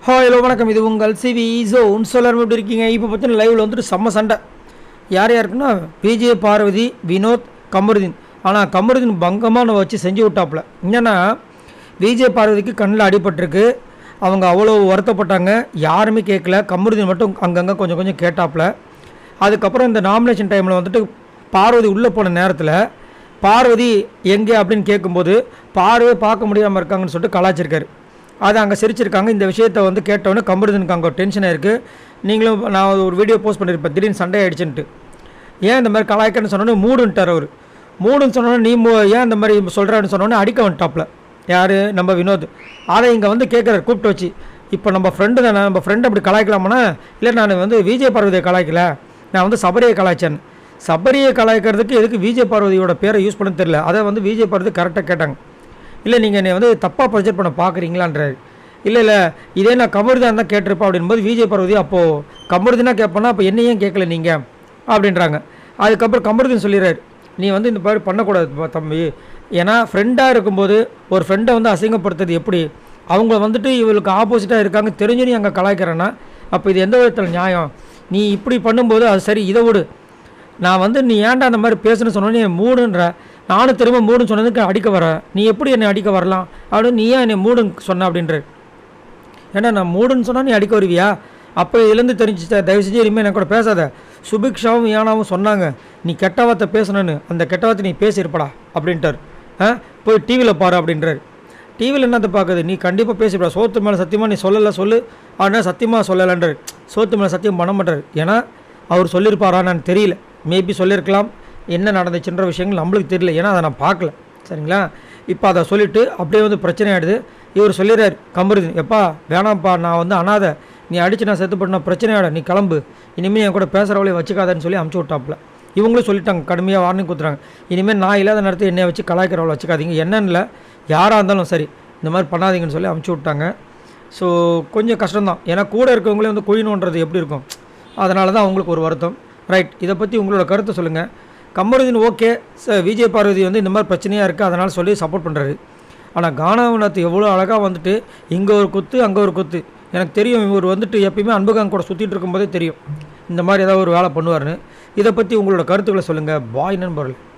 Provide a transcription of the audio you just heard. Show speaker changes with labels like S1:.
S1: Hello வணக்கம். இது உங்கள் சிவி ஜோன். எல்லாரும் எப்படி இருக்கீங்க? இப்போ பார்த்தீங்கன்னா லைவில் வந்துட்டு செம்ம சண்டை. யார் யாருக்குன்னா விஜய், பார்வதி, வினோத், கமருதீன். ஆனால் கமருதீன் பங்கமாக வச்சு செஞ்சு விட்டாப்புல. என்னென்னா விஜய் பார்வதிக்கு கண்ணில் அடிபட்டிருக்கு. அவங்க அவ்வளோ வருத்தப்பட்டாங்க, யாருமே கேட்கல. கமருதீன் மட்டும் அங்கங்கே கொஞ்சம் கொஞ்சம் கேட்டாப்புல. அதுக்கப்புறம் இந்த நாமினேஷன் டைமில் வந்துட்டு பார்வதி உள்ளே போன நேரத்தில் பார்வதி எங்கே அப்படின்னு கேட்கும்போது பார்வை பார்க்க முடியாமல் இருக்காங்கன்னு சொல்லிட்டு கலாச்சிருக்காரு. அதை அங்கே சிரிச்சிருக்காங்க. இந்த விஷயத்தை வந்து கேட்டவொன்னே கமருதீனுக்கு அங்கே டென்ஷனாக இருக்குது. நீங்களும் நான் ஒரு வீடியோ போஸ்ட் பண்ணியிருப்பேன், திடீர்னு சண்டை ஆகிடுச்சுன்ட்டு. ஏன் இந்த மாதிரி கலாய்க்கன்னு சொன்னோன்னே மூடுன்ட்டார் அவர். மூடுன்னு சொன்னோன்னே நீ ஏன் இந்த மாதிரி சொல்கிறான்னு சொன்னோன்னே அடிக்க வந்துட்டாப்ல. யார்? நம்ம வினோத். அதை இங்கே வந்து கேட்குறாரு கூப்பிட்டு வச்சு. இப்போ நம்ம ஃப்ரெண்டு தானே, நம்ம ஃப்ரெண்டு அப்படி கலாய்க்கலாமாண்ணா? இல்லை, நான் வந்து விஜய் பார்வதியை கலாய்க்கல, நான் வந்து சபரியை கலாய்ச்சேன். சபரியை கலாய்க்கிறதுக்கு எதுக்கு விஜய் பார்வதியோட பேரை யூஸ் பண்ண தெரியல. அதை வந்து விஜய் பார்வதி கரெக்டாக கேட்டாங்க. இல்லை, நீங்கள் என்னை வந்து தப்பாக ப்ரொஜெக்ட் பண்ண பார்க்குறீங்களான்றாரு. இல்லை இதே நான் கமருதீன் தான் கேட்டிருப்பேன் அப்படின்போது விஜய் பார்வதி அப்போது கமருதீனா கேட்பேன்னா அப்போ என்ன ஏன் கேட்கல நீங்கள் அப்படின்றாங்க. அதுக்கப்புறம் கமருதீன் சொல்லிடுறாரு, நீ வந்து இந்த மாதிரி பண்ணக்கூடாது தம்பி. ஏன்னா ஃப்ரெண்டாக இருக்கும்போது ஒரு ஃப்ரெண்டை வந்து அசிங்கப்படுத்துறது எப்படி? அவங்க வந்துட்டு இவளுக்கு ஆப்போசிட்டாக இருக்காங்க தெரிஞ்சு நீ அங்கே கலாய்க்கிறேன்னா அப்போ இது எந்த விதத்தில் நியாயம்? நீ இப்படி பண்ணும்போது அது சரி, இதை விடு. நான் வந்து நீ ஏன்டா அந்த மாதிரி பேசுன்னு சொன்னோன்னே மூடுன்ற, நானும் திரும்ப மூடுன்னு சொன்னதுக்கு அடிக்க வர, நீ எப்படி என்னை அடிக்க வரலாம் அப்படின்னு நீ ஏன் என்னை மூடுன்னு சொன்ன அப்படின்ற. ஏன்னா நான் மூடுன்னு சொன்னால் நீ அடிக்க வருவியா? அப்போ இதுலேருந்து தெரிஞ்சிச்சா? தயவு செஞ்சு இனிமேல் என் கூட பேசாத. சுபிக்ஷாவும் ஏனாவும் சொன்னாங்க நீ கெட்ட வார்த்தை பேசணுன்னு, அந்த கெட்ட வார்த்தை நீ பேசியிருப்படா அப்படின்ட்டார். போய் டிவியில் பாரு அப்படின்றாரு. டிவியில் என்னத்தை பார்க்குது? நீ கண்டிப்பாக பேசிப்படா. சோத்து மேலே சத்தியமாக நீ சொல்லலை சொல்லு. ஆனால் சத்தியமாக சொல்லலைன்றார். சோத்து மேலே சத்தியம் பண்ண மாட்டார். ஏன்னா அவர் சொல்லியிருப்பாரான்னு தெரியல. மேபி சொல்லியிருக்கலாம். என்ன நடந்துச்சுன்ற விஷயங்கள் நம்மளுக்கு தெரியல, ஏன்னா அதை நான் பார்க்கல. சரிங்களா? இப்போ அதை சொல்லிவிட்டு அப்படியே வந்து பிரச்சனை ஆகிடுது. இவர் சொல்லிடுறாரு கமருதீன், எப்பா வேணாம்ப்பா, நான் வந்து அனாதை, நீ அடித்து நான் செத்து போட்டு நான் பிரச்சனை ஆகிட, நீ கிளம்பு, இனிமேல் என் கூட பேசுகிறவளே வச்சுக்காதன்னு சொல்லி அமுச்சு விட்டாப்புல. இவங்களும் சொல்லிட்டாங்க, கடுமையாக வார்னிங் கொடுத்துறாங்க. இனிமேல் நான் இல்லாத நேரத்தில் என்னை வச்சு கலாய்க்கிறவளை வச்சுக்காதீங்க, என்னன்னு இல்லை, யாராக இருந்தாலும் சரி இந்த மாதிரி பண்ணாதீங்கன்னு சொல்லி அமுச்சு விட்டாங்க. ஸோ கொஞ்சம் கஷ்டம்தான். ஏன்னா கூட இருக்கவங்களே வந்து குழிணுன்றது எப்படி இருக்கும், அதனால தான் அவங்களுக்கு ஒரு வருத்தம். ரைட், இதை பற்றி உங்களோட கருத்தை சொல்லுங்கள். கமருதீன் ஓகே, விஜய் பார்வதி வந்து இந்த மாதிரி பிரச்சனையாக இருக்குது அதனால் சொல்லி சப்போர்ட் பண்ணுறாரு. ஆனால் கானாவினத்து எவ்வளோ அழகாக வந்துட்டு இங்கே ஒரு குத்து அங்கே ஒரு குத்து. எனக்கு தெரியும் இவர் வந்துட்டு எப்பயுமே அன்புகாங்க கூட சுற்றிட்டு இருக்கும்போதே தெரியும் இந்த மாதிரி ஏதாவது ஒரு வேலை பண்ணுவார்னு. இதை பற்றி உங்களோட கருத்துக்களை சொல்லுங்கள். பாய் நண்பர்கள்.